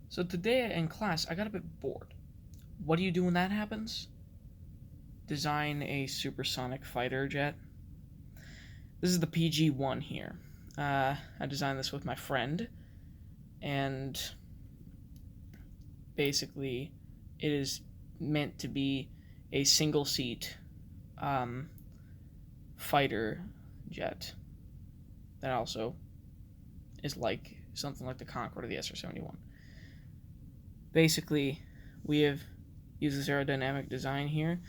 So today in class, I got a bit bored. What do you do when that happens? Design a supersonic fighter jet. This is the PG-1 here. I designed this with my friend, and basically, it is meant to be a single-seat um, fighter jet that also is like something like the Concorde or the SR-71. Basically, we have used this aerodynamic design here,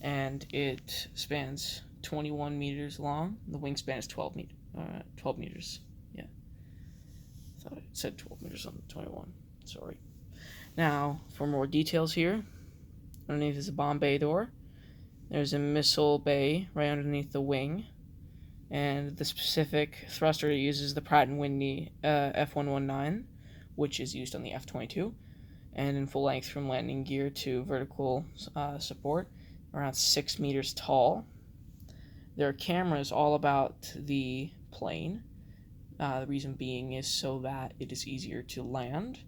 and it spans 21 meters long. The wingspan is 12 meters. Yeah, I thought it said 12 meters on 21. Sorry. Now, for more details here, underneath is a bomb bay door. There's a missile bay right underneath the wing, and the specific thruster uses the Pratt & Whitney F119, which is used on the F-22, and in full length from landing gear to vertical support, around 6 meters tall. There are cameras all about the plane. The reason being is so that it is easier to land.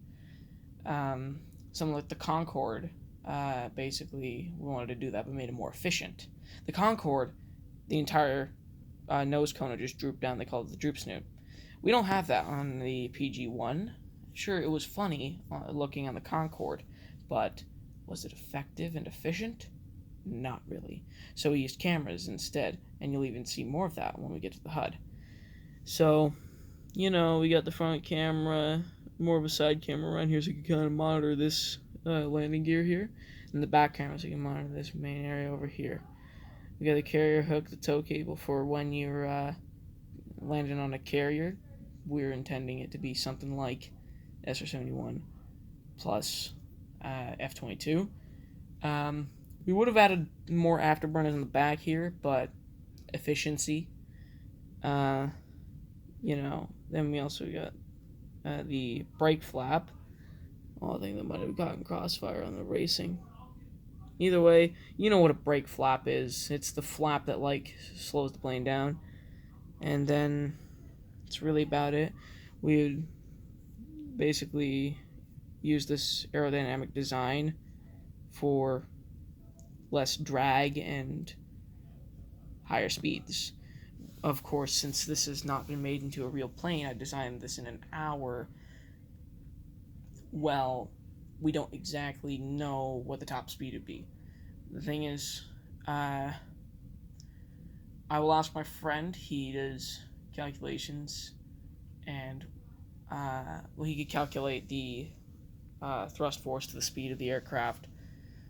Something like the Concorde, basically, we wanted to do that, but made it more efficient. The Concorde, the entire nose cone just drooped down. They call it the droop snoot. We don't have that on the PG-1. Sure, it was funny looking on the Concorde, but was it effective and efficient? Not really. So we used cameras instead, and you'll even see more of that when we get to the HUD. So, we got the front camera, more of a side camera around here so you can kind of monitor this landing gear here, and the back camera so you can monitor this main area over here. We got the carrier hook, the tow cable for when you're landing on a carrier. We're intending it to be something like SR-71 plus F-22. We would have added more afterburners in the back here, but efficiency. Then we also got the brake flap. Oh, I think that might have gotten crossfire on the racing. Either way, you know what a brake flap is. It's the flap that slows the plane down. And then that's really about it. We would basically use this aerodynamic design for less drag and higher speeds. Of course, since this has not been made into a real plane, I designed this in an hour. Well, we don't exactly know what the top speed would be. The thing is, I will ask my friend. He does calculations, and he could calculate the thrust force to the speed of the aircraft,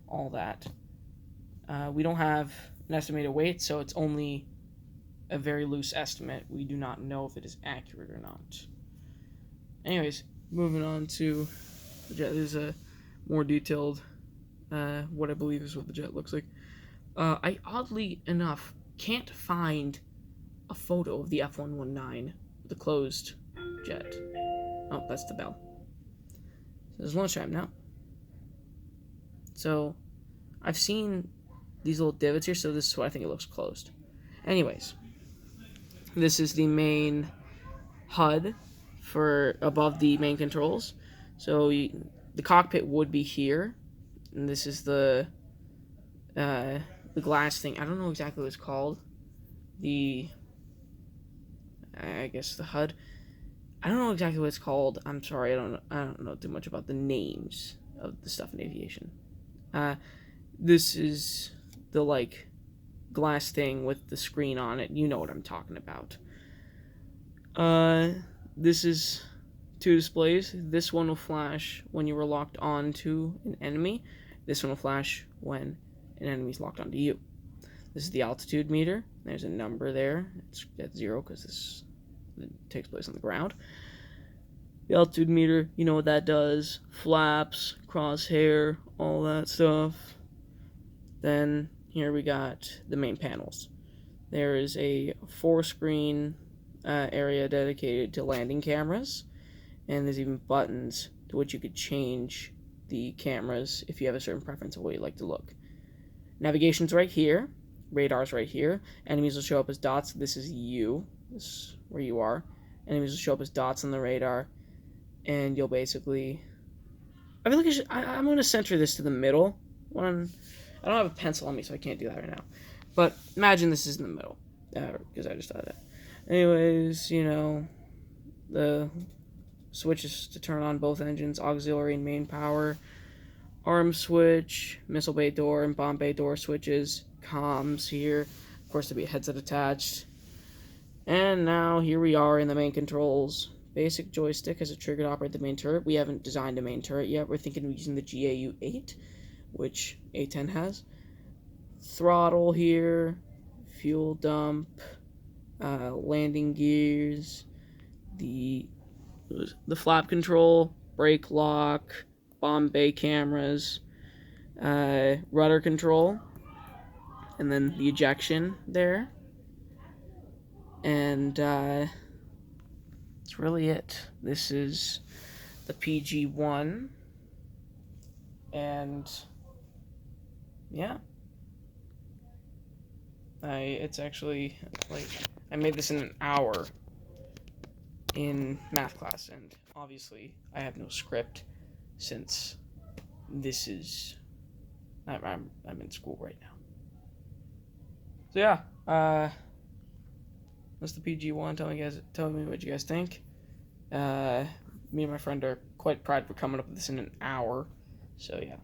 all that. We don't have an estimated weight, so it's only a very loose estimate. We do not know if it is accurate or not. Anyways, moving on to the jet. There's a more detailed, what I believe is what the jet looks like. I oddly enough can't find a photo of the F119, the closed jet. Oh, that's the bell. So it's lunchtime now. So I've seen these little divots here, so this is why I think it looks closed. Anyways, this is the main HUD for above the main controls. So the cockpit would be here, and this is the glass thing. I don't know exactly what it's called. I guess the HUD. I don't know exactly what it's called. I'm sorry. I don't know too much about the names of the stuff in aviation. This is the glass thing with the screen on it. You know what I'm talking about. This is two displays. This one will flash when you were locked onto an enemy. This one will flash when an enemy's locked onto you. This is the altitude meter. There's a number there. It's at 0 because this takes place on the ground. The altitude meter, you know what that does. Flaps, crosshair, all that stuff. Then here we got the main panels. There is a 4-screen area dedicated to landing cameras, and there's even buttons to which you could change the cameras if you have a certain preference of what you like to look. Navigation's right here, radar's right here. Enemies will show up as dots. This is you. This is where you are. Enemies will show up as dots on the radar, and you'll basically I feel like I'm going to center this to the middle. I don't have a pencil on me, so I can't do that right now. But imagine this is in the middle, because I just thought that. Anyways, the switches to turn on both engines, auxiliary and main power, arm switch, missile bay door and bomb bay door switches, comms here, of course there'll be a headset attached. And now here we are in the main controls. Basic joystick has a trigger to operate the main turret. We haven't designed a main turret yet. We're thinking of using the GAU-8, which A10 has. Throttle here, fuel dump, landing gears, the flap control, brake lock, bomb bay cameras, rudder control, and then the ejection there. And that's really it. This is the PG-1, and yeah, it's actually like I made this in an hour in math class, and obviously I have no script since this is I'm in school right now. So yeah, that's the PG-1. Tell me what you guys think. Me and my friend are quite proud for coming up with this in an hour. So yeah.